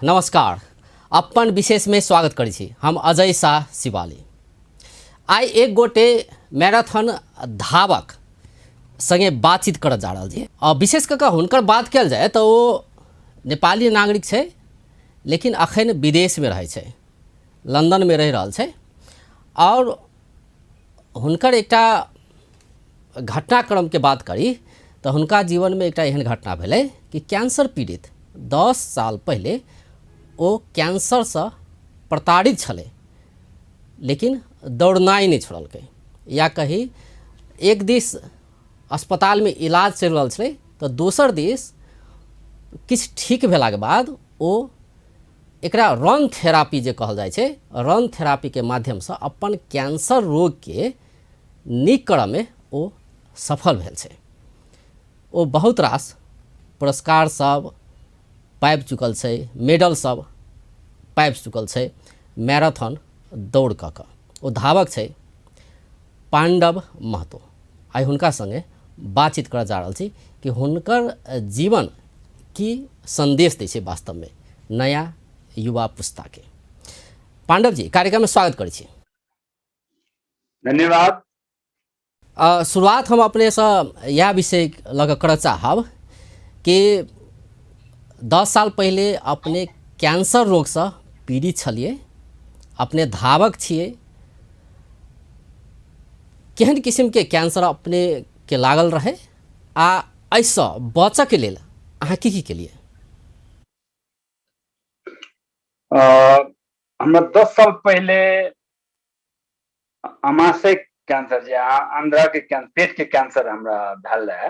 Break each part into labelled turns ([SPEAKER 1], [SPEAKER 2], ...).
[SPEAKER 1] नमस्कार, अपन विशेष में स्वागत करै छी। हम अजय शाह शिवाली। आई एक गोटे मैराथन धावक संगे बातचीत कर जा रहा छी। विशेष कऽ हुनकर बात कल जाए तो वो नेपाली नागरिक छै, लेकिन अखन विदेश में रहै छै, लंदन में रह रहल छै। और हुनकर एकटा घटनाक्रम के बात करी तो हुनका जीवन में एकटा एहन घटना भेलै कि कैंसर पीड़ित 10 साल पहले ओ कैंसर से प्रताड़ित छले, लेकिन दौड़नाइ नहीं छोड़लकै। या कही एक दिस अस्पताल में इलाज चल रहल छलै तो दोसर दिस किछ ठीक भेला के बाद ओ एकरा रन थेरापी जे कहल जाय छै, रन थेरापी के माध्यम से अपन कैंसर रोग के नीक करऽ में ओ सफल भेल छै। ओ बहुत रास पुरस्कार सब पाबि चुकल छै, मेडल सब पाबि चुकल छै मैराथन दौड़ कऽ। ओ धावक छै पांडव महतो। आई हुनका संगे बातचीत कर जा रहल छी कि हुनकर जीवन की संदेश दै छै वास्तव में नया युवा पुस्ता के। पांडव जी, कार्यक्रम में स्वागत करै छी।
[SPEAKER 2] धन्यवाद।
[SPEAKER 1] शुरुआत हम अपने से यह विषय लग कर चाहब कि 10 साल पहले अपने कैंसर रोग से पीड़ित छलिए, अपने धावक छिए। केहन किस्म के कैंसर अपने के लागल रहे आ ऐसा बचऽ के लेल अहाँ की केलिए?
[SPEAKER 2] हमरा 10 साल पहले आमाशय कैंसर जे आंध्रा के पेट के कैंसर हमरा भेल रहे।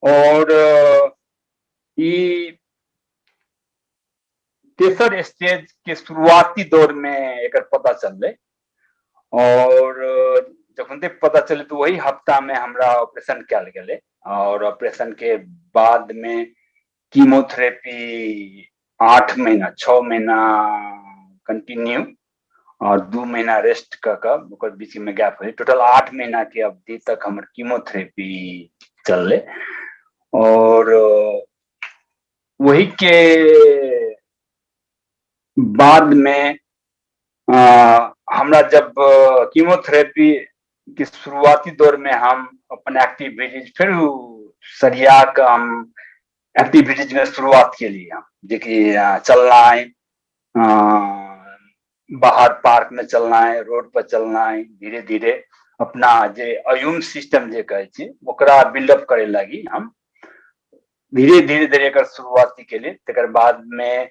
[SPEAKER 2] और ई तेसर स्टेज के शुरुआती दौर में एक पता चलले। और जखन तक पता चले तो वही हफ्ता में हमरा ऑपरेशन कल गए। और ऑपरेशन के बाद में कीमोथेरेपी 8 महीना 6 महीना कंटिन्यू और 2 महीना रेस्ट कर बीच में गैप हुई। टोटल 8 महीना के अवधि तक हमर कीमोथेरेपी चलले। और वही के बाद में हमरा जब कीमोथेरेपी के शुरुआती दौर में हम अपन एक्टिविटीज फिर सरिया कर हम एक्टिविटीज में शुरुआत के लिए हम देखिए चलना है, बाहर पार्क में चलना है, रोड पर चलना है। धीरे धीरे अपना जे इम्यून सिस्टम जे कहे छी ओकरा बिल्डअप करे लगी हम धीरे धीरे धीरे कर शुरुआती के लिए। तकर बाद में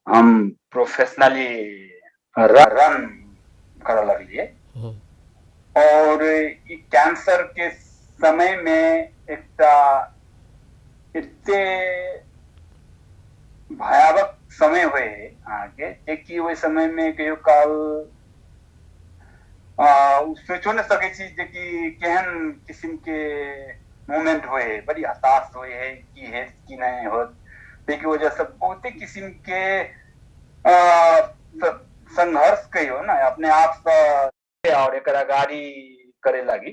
[SPEAKER 2] हम प्रोफेशनली रन कर लगिए। और ई कैंसर के समय में एकटा इतने भयावह समय हुए आगे कि वही समय में कहियो काल सोचो न सके छी जे कि केहन किस्म के मोमेंट हुए, बड़ी हताश हुए है कि नहीं हो। की वजह से बहुत किस्म के संघर्ष कहियो ना अपने आप से और एक गाड़ी करे लगी।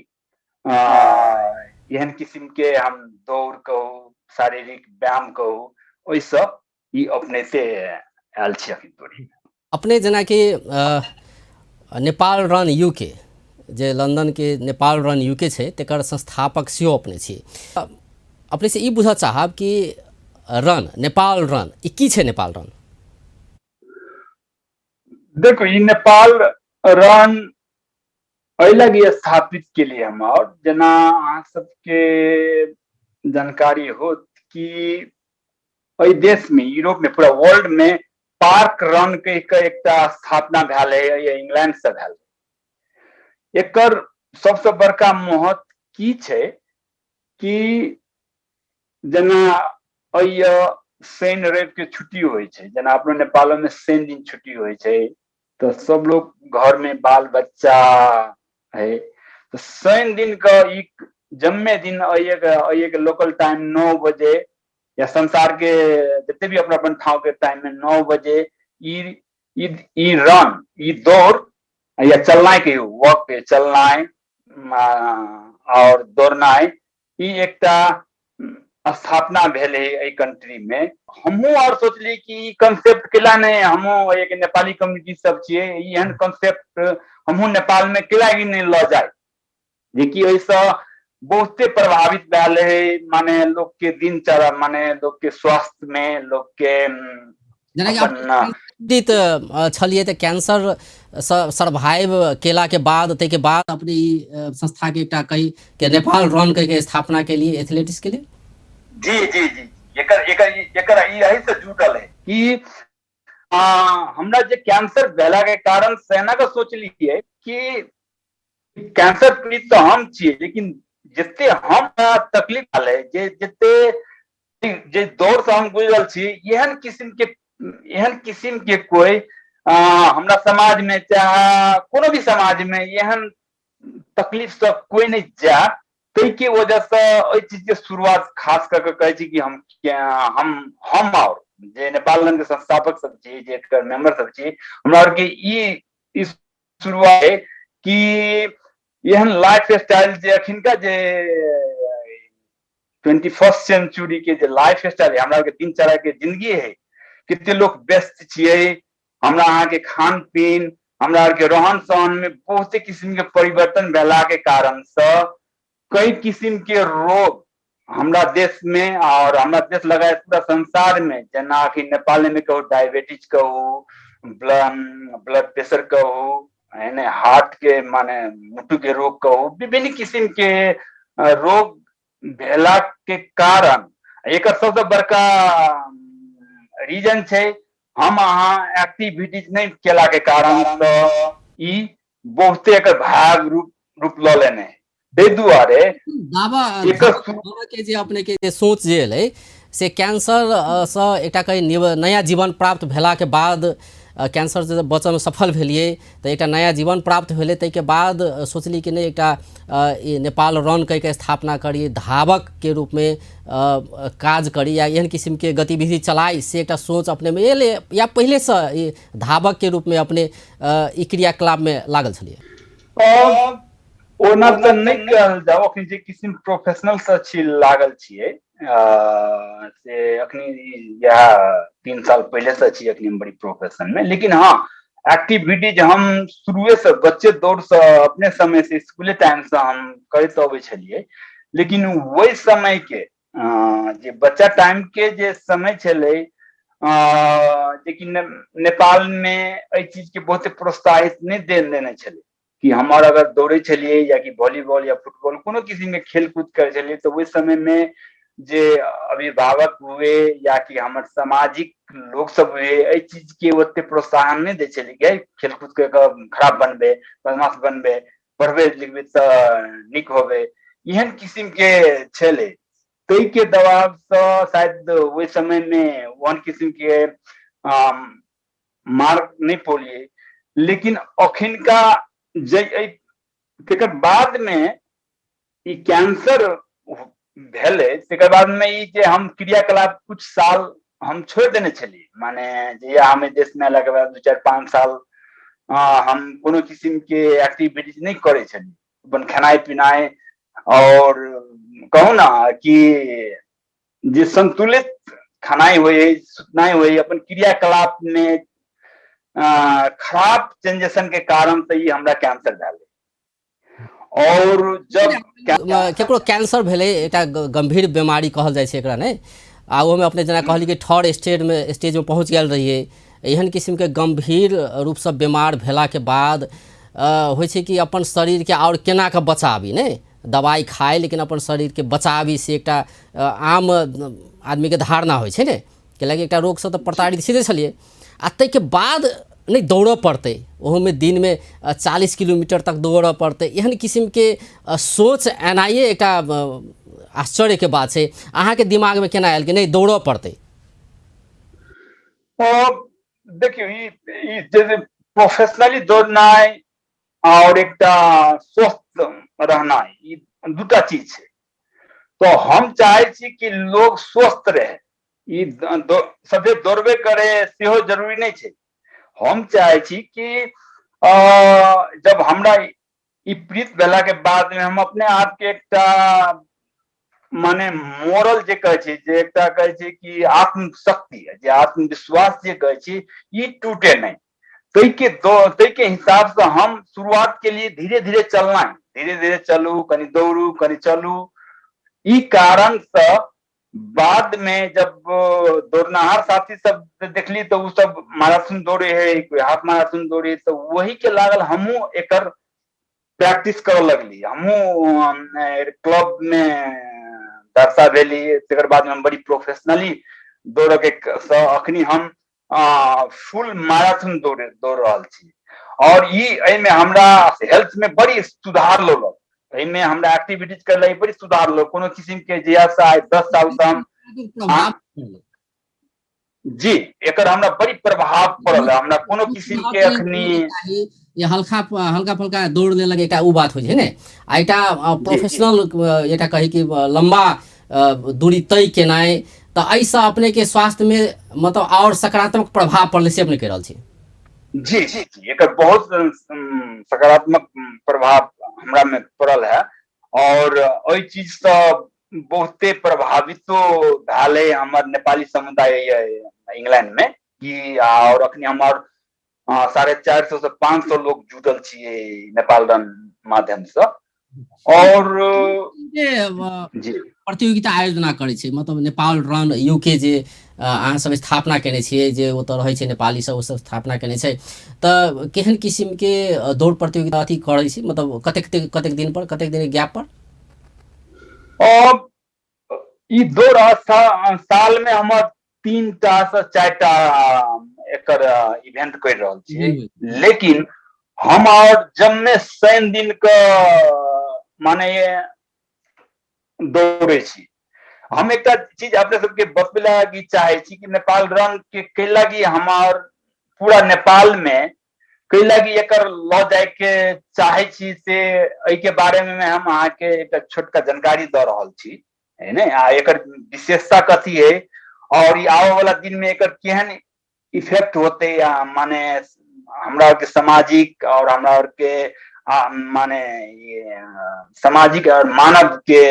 [SPEAKER 2] एहन किस्म के हम दौड़ कहू, शारीरिक व्यायाम कहू, ओहि सब ई अपने से आयल छी अखन तोड़ी।
[SPEAKER 1] अपने जना कि नेपाल रन यूके जे लंदन के नेपाल रन यूके छै तेकर संस्थापक सेहो अपने छी। अपने से ई बुझऽ चाहब कि रन नेपाल रन ई की छै? नेपाल रन
[SPEAKER 2] देखो ई नेपाल रन एहि लगी स्थापित के लिए हम और जना अहाँ सबके जानकारी होत कि एहि देश में, यूरोप में, पूरा वर्ल्ड में पार्क रन के एकटा स्थापना भेल है, ये इंग्लैंड से भेल। एकर सबसे बड़का महत्व की छै कि जना शनि रवि के छुट्टी होइ छै, जना अपनो नेपाल में शनि दिन छुट्टी होइ छै, तो सब लोग घर में बाल बच्चा है तो शनि दिन का एक जम्मे दिन एक लोकल टाइम 9 बजे या संसार के जितने भी अपना ठाव के टाइम में 9 बजे ई रन, ई दौड़ या चलना है, कहियो वॉक पे चलना है और दौड़ना है, ई एकटा स्थापना भेले एहि कंट्री में, हमहू और सोचली कि कंसेप्ट केला नहीं, हमहू एक नेपाली कम्युनिटी सब छिए, एहन कंसेप्ट हमहू नेपाल में केला नहीं ल जाए, जेकि ओहिसँ बहुते प्रभावित भेल है, माने लोग के दिनचर्या, माने लोग के स्वास्थ्य में, लोग के
[SPEAKER 1] जेना कि
[SPEAKER 2] अपन
[SPEAKER 1] अपने पीड़ित छलिए तऽ कैंसर सर्वाइव केला के बाद ताहिके बाद अपने ई संस्था के एकटा कही के नेपाल रन के स्थापना के लिए एथलेटिक्स के लिए।
[SPEAKER 2] जी जी जी, एकर एकर एकर ई यही से जुटल है कि हमरा जे कैंसर भेला के कारण सेना के सोचलिए कि कैंसर पीड़ित तो हम छिए, लेकिन जते हम तकलीफ आले, जे जते जे दौर से हम गुजरल छी, एहन किस्म के कोई हमरा समाज में, चाहे कोनो भी समाज में एहन तकलीफ से कोई नहीं जा, ताहि के वजह से ओहि चीज के शुरुआत खास करके कहे छी कि हम और जे नेपाल रन के संस्थापक सब छी, जे एकर मेंबर सब छी, हमरा और के ई शुरुआत है कि एहन लाइफ स्टाइल जे अखिनका जे 21st सेंचुरी के जे लाइफ स्टाइल है, हमरा के दिनचर्या के जिंदगी है, कितने लोग व्यस्त छिए, हमरा अहाँ के खान पीन, हमरा आर के रहन सहन में बहुते किस्म के परिवर्तन भेला के कारण से कई किस्म के रोग हमरा देश में और हमरा देश लगाए पूरा संसार में, जना कि नेपाल में कहू डायबिटीज कहू, ब्लड प्रेशर कहू, यानी हार्ट के माने मुट्ठू के रोग कहू, विभिन्न किस्म के रोग भेला के कारण एक सबसे बड़का रीजन छे हम अहाँ एक्टिविटीज नहीं केला के कारण, तो ई बहुते एकर भाग रूप ल लेने है। ताहि दुआरे
[SPEAKER 1] दावा के जे अपने के जे सोच जे एलै से कैंसर से एकटा कहीं नया जीवन प्राप्त भेला के बाद कैंसर से बचय में सफल भेलिए तो एक नया जीवन प्राप्त भेले, ताहिके बाद सोचली कि नहीं एक नेपाल रन के स्थापना करी, धावक के रूप में काज करी या एहन किस्म के गतिविधि चलाई, से एक सोच अपने में एले या पहले से धावक के रूप में अपने ई क्रियाकलाप में लागल छलिए।
[SPEAKER 2] ओना तऽ नहीं कहल जाओ, अखन जे किस्म प्रोफेशनल से छी लागल छिए, से अखनी यह 3 साल पहले से छी अखनी बड़ी प्रोफेशन में, लेकिन हाँ एक्टिविटीज हम शुरुए से बच्चे दौर से अपने समय से स्कूले टाइम से हम करते अबै छलिए, लेकिन वही समय के जे बच्चा टाइम के जे समय छले, लेकिन नेपाल में एहि चीज के बहुते प्रोत्साहित नहीं देने छले कि हमार अगर दौड़े छलिए या कि वॉलीबॉल या फुटबॉल कोनो किसी में खेल कूद करे छलिए, तो वही समय में जे अभिभावक हुए या कि हमार सामाजिक लोग सब हुए एहि चीज के ओते प्रोत्साहन नहीं दे छलिए, खेल कूद के खराब बनबे, बदमाश बनबे, पढ़बे लिखबे तो निक होबे, एहन किस्म के छले। ताहि के दबाव से शायद वही समय में वन किस्म के मार्क नहीं पौलिए, लेकिन अखिनका तेकर बाद में ई कैंसर भेले, तेकर बाद में ई जे हम क्रियाकलाप कुछ साल हम छोड़ देने छलिए, माने जे हमें देश में लगे 2-4-5 साल हम कोनो किस्म के एक्टिविटीज नहीं करे छलिए, अपन खानाई पिनाई और कहू ना कि जे संतुलित खानाई हुए, सुतनाई हुए, अपन क्रियाकलाप में खराब चेंजेशन के कारण से ही हमरा कैंसर भेल। और जब
[SPEAKER 1] केकरो कैंसर भेले एकटा गंभीर बीमारी कहल जाए छै एकरा ने, आ ओमे अपने जना कहली कि थर्ड स्टेज में पहुँच गेल रहिए, एहन किस्म के गंभीर रूप से बीमार भेला के बाद होइ छै कि अपन शरीर के और केना के बचाबी ने, दवाई खाए लेकिन अपन शरीर के बचाबी, से एकटा आम आदमी के धारणा होइ छै ने, कैलाकि एकटा रोग से तो प्रताड़ित सीधे छलिए, आ ताहिके बाद नहीं दौड़ पड़ते, ओहो में दिन में 40 किलोमीटर तक दौड़ पड़ते, एहन किस्म के सोच एनाइए एक आश्चर्य के बात है। अहाँ के दिमाग में केना आयल कि नहीं दौड़ पड़ते?
[SPEAKER 2] देखिए जैसे प्रोफेशनली दौड़ना और एक स्वस्थ रहना, ये दूटा चीज है। तो हम चाहे छी कि लोग स्वस्थ रहे, सभे दौड़बे करे सेहो जरूरी नहीं है। हम चाहे छी कि जब हमरा ई पीड़ित भेला के बाद में हम अपने आप के एक माने मोरल जे कहै छै, जे एकटा कहै छै कि आत्मशक्ति, जे आत्मविश्वास जे कहै छै, ई टूटे नहीं। तै के हिसाब से हम शुरुआत के लिए धीरे धीरे चलना है, धीरे धीरे चलू, कनी दौड़ू, कनी चलू। ई कारण से बाद में जब दौड़नहार साथी सब देखली तो उ सब मैराथन दौड़े है, कोई हाफ मैराथन दौड़े, तो वही के लागल हमहू एकर प्रैक्टिस करऽ लगली। हमहू क्लब में दर्शा भेली, तकर बाद में हम बड़ी प्रोफेशनली दौड़ के अखनी हम फुल मैराथन दौड़ रहल छी। और ई एमे हमरा हेल्थ में बड़ी सुधार लोलक, एमे हमरा एक्टिविटीज करले बड़ी सुधार लोग, कोनो किस्म के जैसा 10 साल से हम
[SPEAKER 1] प्रभाव पड़ल।
[SPEAKER 2] जी एकर हमरा बड़ी प्रभाव पड़ल है। हमरा कोनो किस्म के अखनी
[SPEAKER 1] ये हल्का हल्का फल्का दौड़ लेलक एकटा उ बात होइ छै ने, आ एकटा प्रोफेशनल एकटा कही कि लंबा दूरी तय केनाइ, तो ऐसा अपने के स्वास्थ्य में मतलब और सकारात्मक प्रभाव पड़ले से अपने कह रहल छी।
[SPEAKER 2] जी जी जी एकर बहुत सकारात्मक प्रभाव हमरा में पड़ल है। और ओई चीज से बहुते प्रभावितो भेले हमर नेपाली समुदाय इंग्लैंड में कि, और अखनी हमर 450 से 500 लोग जुटल छिए नेपाल रन माध्यम से। और
[SPEAKER 1] जी प्रतियोगिता आयोजना करे छै, मतलब नेपाल रन यूके जे अहाँ सब स्थापना केने छियै, जे ओतऽ रहै छै नेपाली सब, ओ सब स्थापना केने छै, तऽ केहन किस्म के दौड़ प्रतियोगिता अथी करै छै, मतलब कतेक दिन पर, कतेक दिन गैप पर?
[SPEAKER 2] ई दौड़ साल में हमर 3टा से 4टा एकर इवेंट कर रहल छियै, लेकिन हम और जम्मे शनि दिन के माने दौड़े छी। हम एक चीज अपने सबके बतला की चाहे छी कि नेपाल रन के कैलागी हमार पूरा नेपाल में कैलागी एकर ल जाए के चाहे छी, से एहि के बारे में हम अहाँ के एक छोटका जानकारी द रहल छी, है ने। आ एकर विशेषता कथी है और आवे वाला दिन में एकर केहन इफेक्ट होते, या माने हमरा के सामाजिक और हमरा के माने ये सामाजिक और मानव के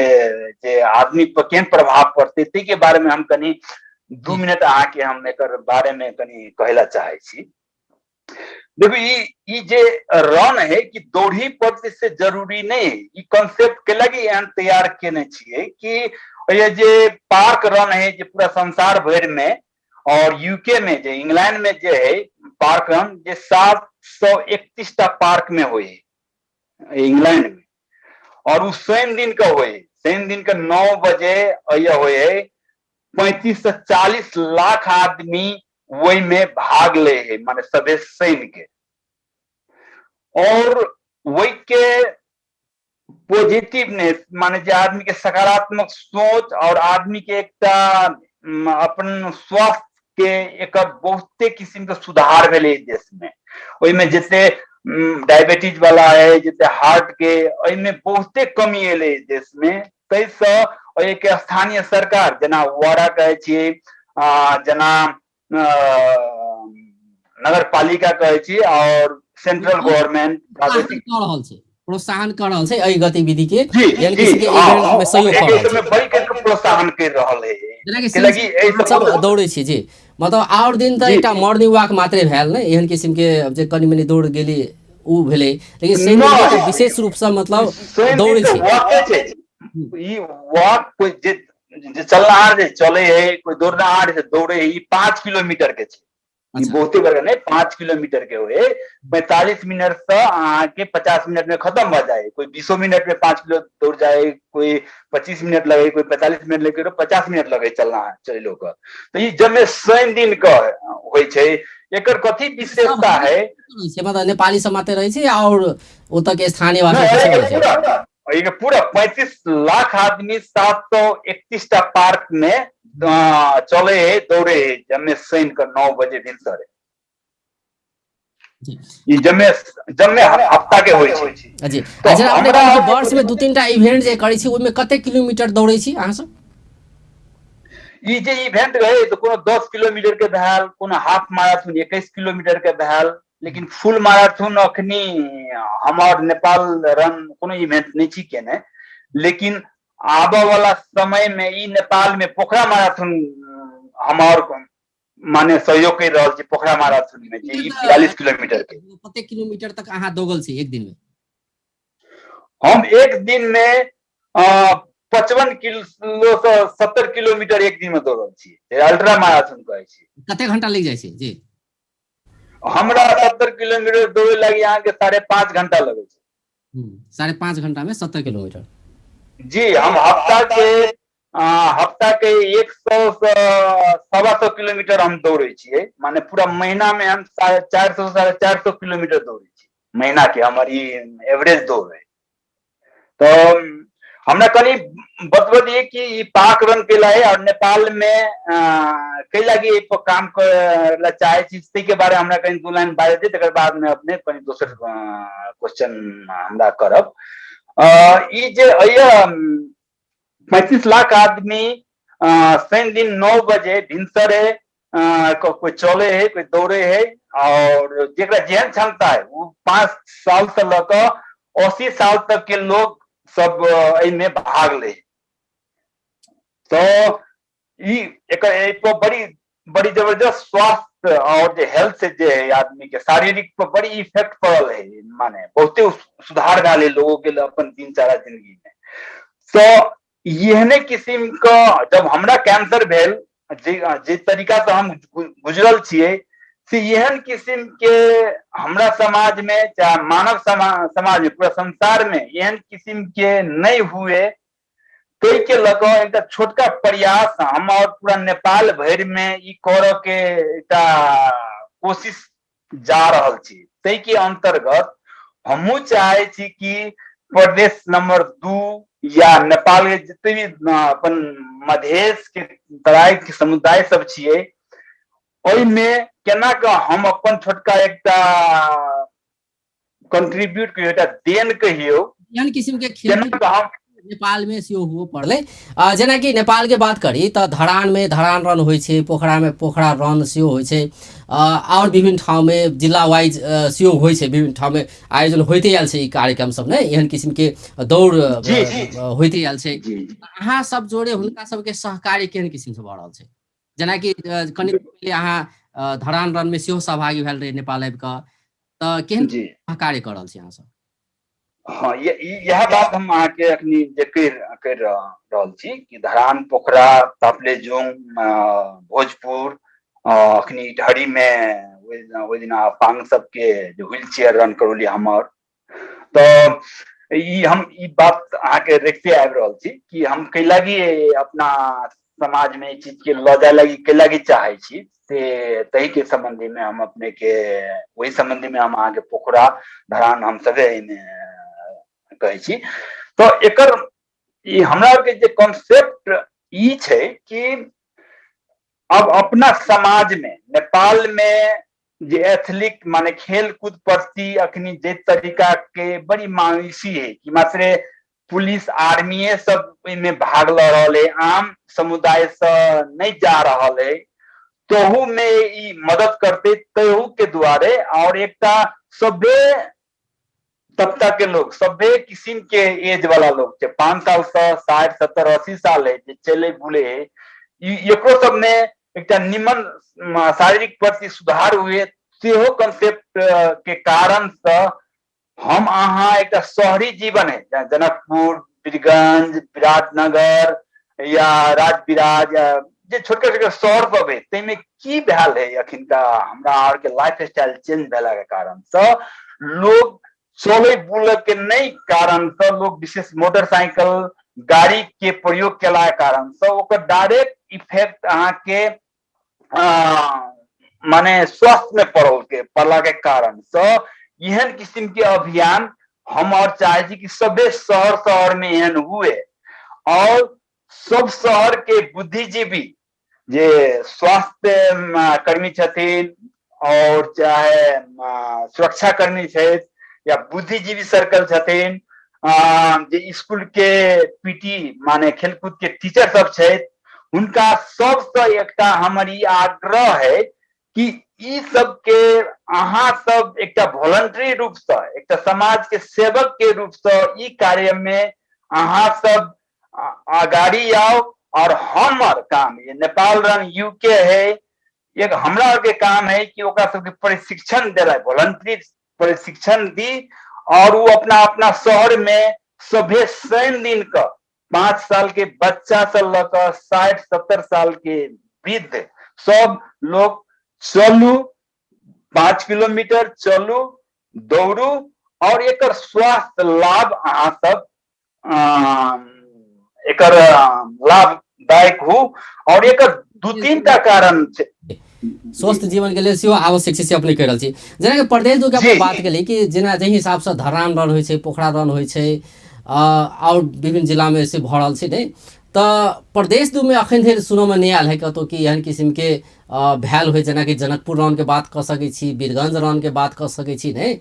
[SPEAKER 2] जे आदमी पर केहन प्रभाव पड़ते, ते के बारे में हम कनी 2 मिनट आके हम एकर बारे में कनी कहला चाहे छी। देखो ई जे रन है कि दौड़ी पड़ते से जरूरी नहीं है, ई कॉन्सेप्ट के लगी एहन तैयार केने छिए कि ये जे पार्क रन है जे पूरा संसार भर में, और यूके में जे इंग्लैंड में जे है पार्क रन जे 731टा पार्क में हुए इंग्लैंड में, और उस शनि दिन का हुए, शनि दिन का 9 बजे हुए 35 से 40 लाख आदमी वही में भाग ले है, माने सभे शनि के। और वही के पॉजिटिवनेस माने जे आदमी के सकारात्मक सोच और आदमी के एकटा अपन स्वास्थ्य के एक बहुते किस्म के सुधार भेले देश में। ओई में जैसे डायबिटीज वाला है, जैसे हार्ट के, में बहुते कमी एले देश में। तैसे एक स्थानीय सरकार जना वाड़ा कहे छिए, जना नगर पालिका कहे छिए, और सेंट्रल गवर्नमेंट
[SPEAKER 1] प्रोत्साहन कर रहल छै एहि गतिविधि के,
[SPEAKER 2] यानी
[SPEAKER 1] किसी के इवेंट में सहयोग कर रहल छै,
[SPEAKER 2] बड़ी के प्रोत्साहन कर रहल है।
[SPEAKER 1] सब दौड़े छी जी, मतलब और दिन त एकटा मॉर्निंग वॉक मात्रे भेल ने, एहन किस्म के जे कनी मनी दौड़ गेली उ भेले, लेकिन शनि दिन के विशेष रूप से मतलब दौड़े छी।
[SPEAKER 2] ई वॉक कोई जे चलनाहार जे चले है, कोई दौड़नाहार जे दौड़े है, 5 किलोमीटर के छै, बहुते बड़का नहीं, 5 किलोमीटर के हुए 45 मिनट से आके 50 मिनट में खत्म हो जाए। कोई 20 मिनट में 5 किलो दौड़ जाए, कोई 25 मिनट लगे, कोई 45 मिनट लगे, 50 मिनट लगे चलना चलो का। तो ये जब में शनि दिन का होय छै, एकर कथी विशेषता है,
[SPEAKER 1] मतलब नेपाली समाते रहे छै और ओतऽ के स्थानीय वासी
[SPEAKER 2] पूरा 35 लाख आदमी 731टा पार्क में चले है, दौड़े है, जब शनि का 9 बजे भिनसर ई जम्मे हफ्ता के होय छै।
[SPEAKER 1] जी अच्छा, अपने कहै छी वर्ष में 2-3टा इवेंट जे करै छी, ओइ में कते किलोमीटर दौड़ै छी अहाँ सब?
[SPEAKER 2] ई जे इवेंट रहे तो कोनो 10 किलोमीटर के भेल, कोनो हाफ मैराथन 21 किलोमीटर के भेल, लेकिन फुल मैराथन अखनी हमार नेपाल रन कोनो इवेंट नहीं छी केने। लेकिन आबे वाला समय में ई नेपाल में पोखरा मैराथन हमार माने सहयोग कर रहा पोखरा मैराथन में जे 42 किलोमीटर के
[SPEAKER 1] कते किलोमीटर तक अहाँ दौगल छी एक दिन में?
[SPEAKER 2] हम एक दिन में 55 किलो से 70 किलोमीटर एक दिन में दौड़ल छी, अल्ट्रा मैराथन कहै छी।
[SPEAKER 1] कते घंटा लग जाए छै जी?
[SPEAKER 2] हमरा 70 किलोमीटर दौड़े लगी यहाँ के 5.5 घंटा लगे छै।
[SPEAKER 1] 5.5 घंटा में 70 किलोमीटर
[SPEAKER 2] जी। हम हफ्ता के 100 से 125 किलोमीटर हम दौड़े छियै, माने पूरा महीना में हम 450 से 450 किलोमीटर दौड़े छी महीना के, हमारी एवरेज दौड़ है। तो हमरा कनी बतबा दिए कि ई पाक रन केला है और नेपाल में कई लगी काम कर चाहे छी के बारे हमरा कहीं 2 लाइन बात दी, तकर बाद में अपने कहीं दूसर क्वेश्चन हमरा करब। ई जे 35 लाख आदमी शनि दिन 9 बजे भिनसरे कोई चले है, कोई दौड़े है, और जेकरा जेहन क्षमता है वो 5 साल से लेकर 80 साल तक के लोग सब में भाग ले। तो एक बड़ी जबरदस्त स्वास्थ्य और जो हेल्थ से जो है आदमी के शारीरिक पर बड़ी इफेक्ट पड़ल है, माने बहुते सुधार डाले लोगों के अपन दिनचर्या जिंदगी में। तो यहने किस्म का जब हमरा कैंसर भेल जे तरीका से हम गुजरल छिए से एहन किस्म के हमरा समाज में चाहे मानव समाज में पूरा संसार में एहन किस्म के नहीं हुए, तै के लगा एक छोटका प्रयास हम और पूरा नेपाल भर में ई कर के एक कोशिश जा रहल छी। तै के अंतर्गत हमू चाहे छी कि प्रदेश नंबर 2 या नेपाल के जितने भी अपन मधेश के तराई के समुदाय सब छिए में केना का हम अपन छोटका एकटा कंट्रीब्यूट करियो, एकटा देन कहियो,
[SPEAKER 1] यानी किस्म के खेल नेपाल में सेहो हुओ पड़ले। जेना कि नेपाल के बात करी तो धरान में धरान रन होइ छै, पोखरा में पोखरा रन सेहो होइ छै, और विभिन्न ठाव में जिला वाइज सेहो होइ छै, विभिन्न ठाव में आयोजन होते आयल छै ई कार्यक्रम सब ने, एहन किस्म के दौड़ होते आयल छै। अहाँ सब जोड़े हुनका सबके सहकार्य केहन किस्म से भ रहल छै? जेना कि कनि पहिले अहाँ धरान रन में सेहो सहभागी भेल रहे नेपाल आबि कऽ, तऽ केहन सहकार्य कर रहल छी अहाँ सब?
[SPEAKER 2] हाँ, यह बात हम आके अखनी कर रहल छी कि धरान, पोखरा, तापलेजुङ, भोजपुर, अखनी ढड़ी में ओइ दिन पांग सबके जो व्हील चेयर रन करौली हमर। तो हम ई बात आके रखते आबि रहल छी कि हम कैलागी अपना समाज में चीज के ल जाए लगी कैलागी चाहे छी, से तही के संबंधी में हम अपने के वही संबंधी में हम आगे पोखरा धरान हम सभे कहै छी। तो एकर हमरा के जे कॉन्सेप्ट ई छै कि अब अपना समाज में नेपाल में जे एथलीट माने खेल कूद प्रति अखनी जे तरीका के बड़ी मायूसी है कि मात्र पुलिस आर्मी सब में भाग ल रहा है, आम समुदाय से नहीं जा रहा है, तोहू में ई मदद करते तहू के द्वारे, और एकटा सभे तबका के लोग, सभे किस्म के एज वाला लोग 5 साल से 60 70 80 साल है चले बुले है, एकरो सब में एक निमन शारीरिक प्रति सुधार हुए, सेहो कंसेप्ट के कारण से हम अहाँ एक शहरी जीवन है जनकपुर, बीरगंज, विराटनगर या राजविराज जे छोटे छोटे शहर सब है, तै में की भेल है अखिनका हमरा आर के लाइफ स्टाइल चेंज भेला के कारण से लोग चले बुले के नहीं कारण से लोग विशेष मोटरसाइकिल गाड़ी के प्रयोग केला के कारण से ओकर डायरेक्ट इफेक्ट अहाँ के माने स्वास्थ्य में पड़ला के कारण से एहन किस्म के अभियान हम और चाहे छी कि सभे शहर में एहन हुए, और सब शहर के बुद्धिजीवी जे स्वास्थ्य कर्मी छथिन और चाहे सुरक्षा कर्मी छथि या बुद्धिजीवी सर्कल छथिन, जे स्कूल के पीटी माने खेलकूद के टीचर सब छथि, उनका सबसे एकटा हमर ई आग्रह है कि ई सब के अहाँ सब एकटा वॉलंटरी रूप से एकटा समाज के सेवक के रूप से ई कार्य में अहाँ सब आगाड़ी आओ और हमर काम ये नेपाल रन यूके है, एक हमरा के काम है कि ओकरा सबके प्रशिक्षण दिला, वॉलंटरी प्रशिक्षण दी, और वो अपना अपना शहर में सभे शनि दिन का 5 साल के बच्चा से लकर 60-70 साल के वृद्ध सब लोग चलू, 5 किलोमीटर चलू, दौड़ू, और एक स्वास्थ्य लाभ अहाँ सब एक लाभदायक हो। और एक 2-3 टा कारण छै।
[SPEAKER 1] स्वस्थ जीवन के लिए सेहो आवश्यक छै से अपने कहि रहल छी। जेना कि प्रदेश दू के अपने बात केली कि जेना जहि हिसाब से धरान रन होइ छै, पोखरा रन होइ छै, और विभिन्न जिला में से भऽ रहल छै नहीं, तो प्रदेश दू में अखन धरि सुनऽ में नहीं आयल है कतौ कि एहन किस्म के भेल होइ, जेना कि जनकपुर रन के बात कऽ सकै छी, वीरगंज रन के बात कऽ सकै छी नहीं,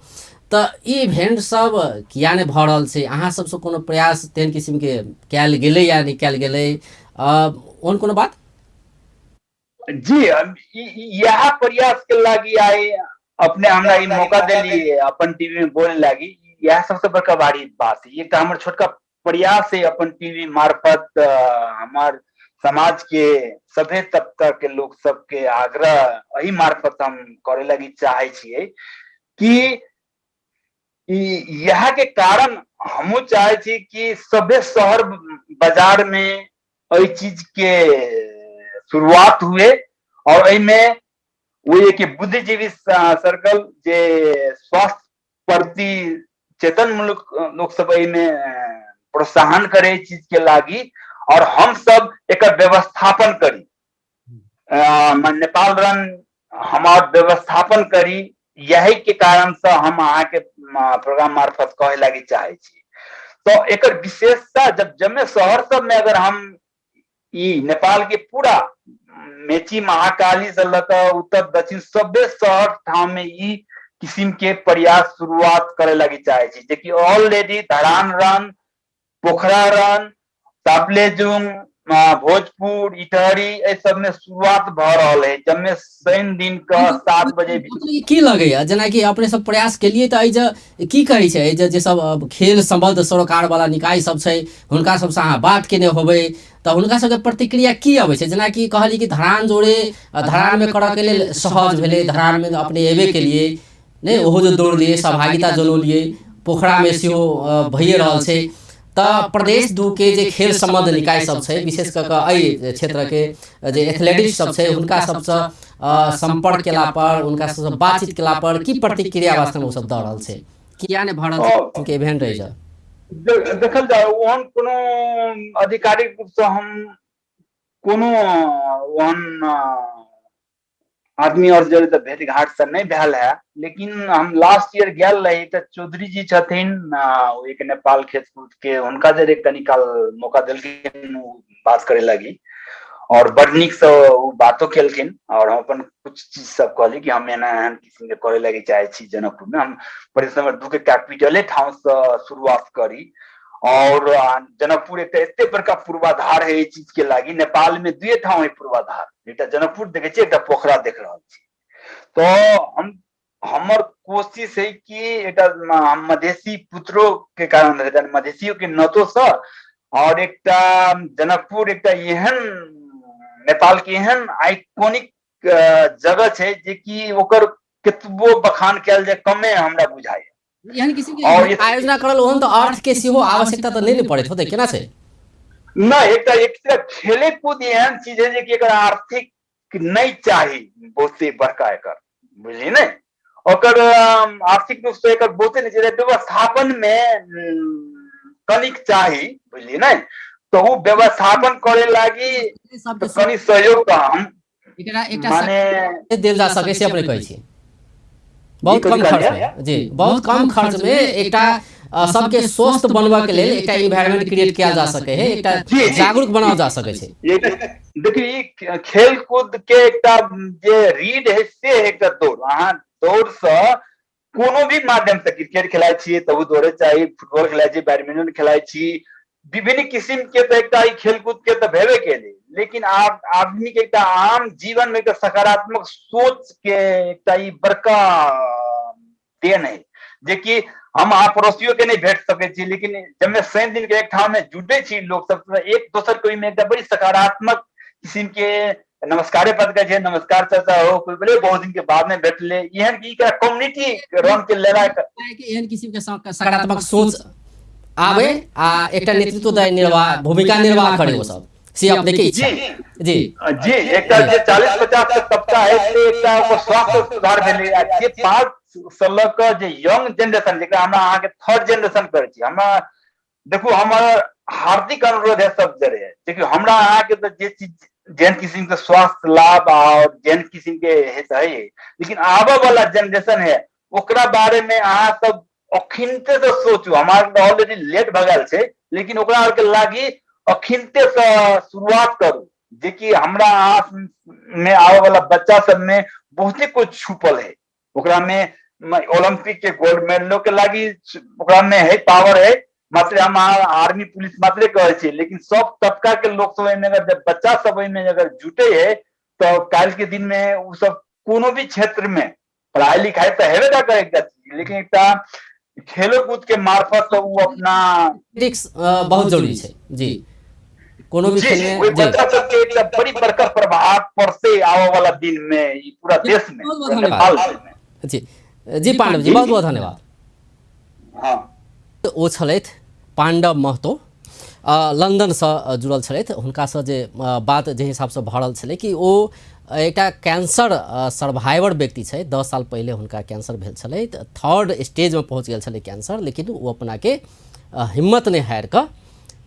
[SPEAKER 1] तो ई इवेंट सब किया नहीं भऽ रहल छै? अहाँ सबसे कोनो प्रयास तेहन किस्म के कयल गेलै या नहीं कयल गेलै, ओहन कोनो बात?
[SPEAKER 2] जी, यह प्रयास के लागी आए अपने हमरा ई मौका देली अपन टीवी में बोले लागी, यह सबसे बड़का बड़ी बात है। ये तो हमारे छोटका प्रयास है अपन टीवी मार्फत हमार समाज के सभे तबका के लोग सबके आग्रह यही मार्फत हम करे लगी चाहे छिए कि यह के कारण हमू चाहे छी कि सभे शहर बाजार में एहि चीज के शुरुआत हुए, और में वो ये कि बुद्धिजीवी सर्कल जे स्वास्थ्य प्रति चेतन लोग सब में प्रोत्साहन करे चीज के लागी, और हम सब एक व्यवस्थापन करी, नेपाल रन हमार व्यवस्थापन करी। यही के कारण से हम अहाँ के प्रोग्राम मार्फत कहे लगी चाहे छी। तो एक विशेषता जब जम्मे शहर सब में अगर हम ई नेपाल के पूरा मेची महाकाली से लकर उत्तर दक्षिण सभे शहर ठाम में ई किस्म के प्रयास शुरुआत करे लगी चाहे छी, जे कि ऑलरेडी धरान रन, पोखरा रन, तापलेजुंग, भोजपुर, इटहरी सब में शुरुआत भ रहल है, जब शनि दिन का 7 बजे
[SPEAKER 1] की लगैया जेना कि अपने सब प्रयास केलिए तऽ जे की कहै छै जे सब खेल संबद्ध सरोकार वाला निकाय सब छै हुनका सबसँ अहाँ बात केने होबै तऽ हुनका सबके प्रतिक्रिया की अबै छै? जेना कि कहली कि धरान जोड़े धरान में करऽ के लेल सहज भेलै, धरान में अपने एबे केलिए नहीं, ओहो जो दौड़लिए, सहभागिता जनौलिए, पोखरा में सेहो भइए रहल छै। तो प्रदेश दू के जे खेल संबद्ध निकाय सब छै, विशेष कऽ कऽ एहि क्षेत्र के जे एथलेटिक्स सब छै हुनका सबसँ संपर्क केला पर, उनका सबसँ बातचीत केला पर की प्रतिक्रिया वास्तव में सब दऽ रहल छै? किया नहीं भऽ रहल छै के इवेंट रही?
[SPEAKER 2] देखल जाए ओहन कोनो आधिकारिक रूप से हम कोनो ओहन आदमी और जरे तो भेंट घाट से नहीं भेल है, लेकिन हम लास्ट ईयर गेल रही तो चौधरी जी छथिन एक नेपाल खेत कूद के, उनका जरे कनिकाल मौका दिलखिन बात करे लगी, और बड़ नीक से वो बातो केलखिन, और हम अपन कुछ चीज सब कहली कि हम एना एहन किस्म के करे लगी चाहे छी जनकपुर में, हम प्रदेश नंबर 2 के कैपिटले ठाव से शुरुआत करी। और जनकपुर एक एते बड़का पूर्वाधार है ये चीज के लागी, नेपाल में 2 ठाव है पूर्वाधार, एकटा जनकपुर देखे छी, एकटा पोखरा देख रहल छी। तो हम हमर कोशिश है कि एकटा मधेसी पुत्रों के कारण मधेसियों के नतो से, और एकटा जनकपुर एकटा एहन नेपाल के एहन आइकॉनिक जगह छै जे कि ओकर केतबो बखान कयल जाय कमे हमरा बुझाय।
[SPEAKER 1] यानी किसी के आयोजना करल ओहन तो अर्थ के सेहो आवश्यकता तो नहीं पड़े होते केना छै?
[SPEAKER 2] नहीं, एकटा खेले कूद एहन चीज है जे कि एकर आर्थिक नहीं चाही बहुते बड़का, एकर बुझली नहीं, ओकर आर्थिक रूप से एकर बहुते नहीं चाहिए, व्यवस्थापन में कनिक चाही, बुझली नहीं, तो वो व्यवस्थापन करे लागी कनि सहयोग का हम
[SPEAKER 1] माने देल जा सके से अपने कहै छी। बहुत कम खर्च में, जी बहुत कम खर्च में एकटा सबके स्वस्थ बनवा के लेल एकटा एनवायरनमेंट क्रिएट किया जा सके है, एकटा जागरूक बनाओ जा सके छै।
[SPEAKER 2] देखिए खेल कूद के एकटा जे रीड है से एकटा दौड़, अहाँ दौड़ से कोनो भी माध्यम से क्रिकेट खेलाय छी तब दौड़े चाहिए, फुटबॉल खेलाय छी, बैडमिंटन खेलाय छी, विभिन्न किस्म के तो एकटा खेल कूद के तो भेबे केले, लेकिन आदमी के एकटा आम जीवन में एक सकारात्मक सोच के एकटा बड़का देन है, जे कि हम अहाँ पड़ोसियों के नहीं भेट सके छी, लेकिन जब मैं 100 दिन के एक ठाम में जुटे छी लोग सब तो एक दोसर को में एकदम बड़ी सकारात्मक किस्म के नमस्कारे पद के छै, नमस्कार चाचा हो, कोई बोले बहुत दिन के बाद में बैठले एहन की कम्युनिटी रन के लेला
[SPEAKER 1] कि एहन किसिम के सकारात्मक सोच आवे आ एकटा नेतृत्व निर्वाह भूमिका निर्वाह करे वो सब से अपने के इच्छा जी
[SPEAKER 2] जी एक 40-50 के तबका है से एकटा ओकर स्वास्थ्य सुधार भेलै आ जे 5 साल के जे यंग जनरेशन जेकरा हमरा अहाँ के थर्ड जनरेशन कहै छी, हमरा देखो हमर हार्दिक अनुरोध है सब जरे है, देखियो हमरा अहाँ के तो जे चीज जेन किस्म के स्वास्थ्य लाभ और जेन किस्म के है, लेकिन आबे वाला जनरेशन है ओकरा बारे में अहाँ सब अखिनते से सोचू। हमारे ऑलरेडी लेट भगल छे, लेकिन ओकरा आर के लागी अखिनते से शुरुआत करू, जे कि हमरा अहाँ में आवे वाला बच्चा सब में बहुते कुछ छुपल है, ओकरा में ओलंपिक के गोल्ड मेडलों के लागी ओकरा में है पावर है, मात्र हम आर्मी पुलिस मात्र कहे छी, लेकिन सब तबका के लोग सब में अगर जब बच्चा सब में अगर जुटे है तो काल के दिन में वो सब कोनो भी क्षेत्र में पढ़ाई लिखाई तो हेबे ना करेगा, लेकिन एक खेलो कूद के मार्फत तो वो अपना
[SPEAKER 1] बहुत जरूरी है जी, कोनो भी खेल में
[SPEAKER 2] बच्चा सब के एक बड़ी बड़का प्रभाव पड़ते आने वाला दिन में पूरा देश में।
[SPEAKER 1] जी जी पांडव जी बहुत बहुत धन्यवाद।
[SPEAKER 2] हाँ
[SPEAKER 1] ओ छलैथ पांडव महतो लंदन से जुड़ल छलैथ, हुनका से जे बात जे हिसाब से भरल छलै कि ओ एकटा कैंसर सर्वाइवर व्यक्ति छै, 10 साल पहले हुनका कैंसर भेल छलै, थर्ड स्टेज में पहुँच गेल छलै कैंसर, लेकिन वो अपना के हिम्मत नहीं हारि कऽ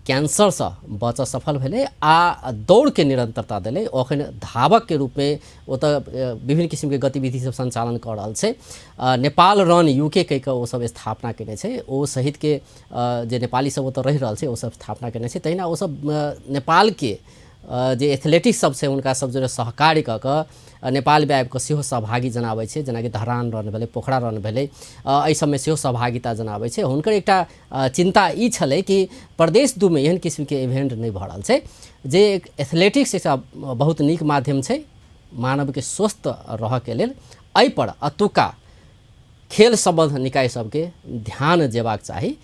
[SPEAKER 1] कैंसर से बचऽ सफल भेले आ दौड़ के निरंतरता दिले। अखन धावक के रूप में वो तो विभिन्न किस्म के गतिविधि सब संचालन कर रहा है। नेपाल रन यूके कह के वो सब स्थापना केने छे, ओ सहित के जे नेपाली सब तो रह रहा है वो सब स्थापना केने छे। तहिना वो सब नेपाल के जे एथलेटिक्स सब छे उनका सब जो सहकार्य कऽ कऽ नेपाल में आबि कऽ सेहो सहभागी जनाबै छे, जेना कि धरान रन भेलै, पोखरा रन भेलै, एहि सबमे सेहो सहभागिता जनाबै छे। हुनकर एकटा चिंता ई छलै कि प्रदेश 2 में एहन किस्म के इवेंट नहीं भऽ रहल छै, जे एथलेटिक्स एकटा बहुत नीक माध्यम छै मानव के स्वस्थ रह के लेल। एहि पर अतुका खेल संबंध निकाय सबके ध्यान देबाक चाही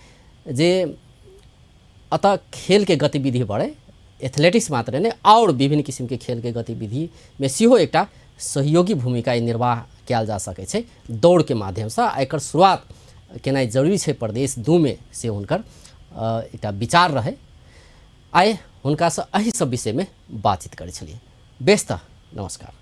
[SPEAKER 1] जे अतः खेल के गतिविधि बढ़े, एथलेटिक्स मात्र नहीं और विभिन्न किस्म के खेल के गतिविधि में सेहो एकटा सहयोगी भूमिका निर्वाह कयल जा सकै छै दौड़ के माध्यम से। एकर शुरुआत केनाइ जरूरी छै प्रदेश 2 में से हुनकर एकटा विचार रहे। आइ हुनका से एहि सब विषय में बातचीत करै छलियै। बेस्त नमस्कार।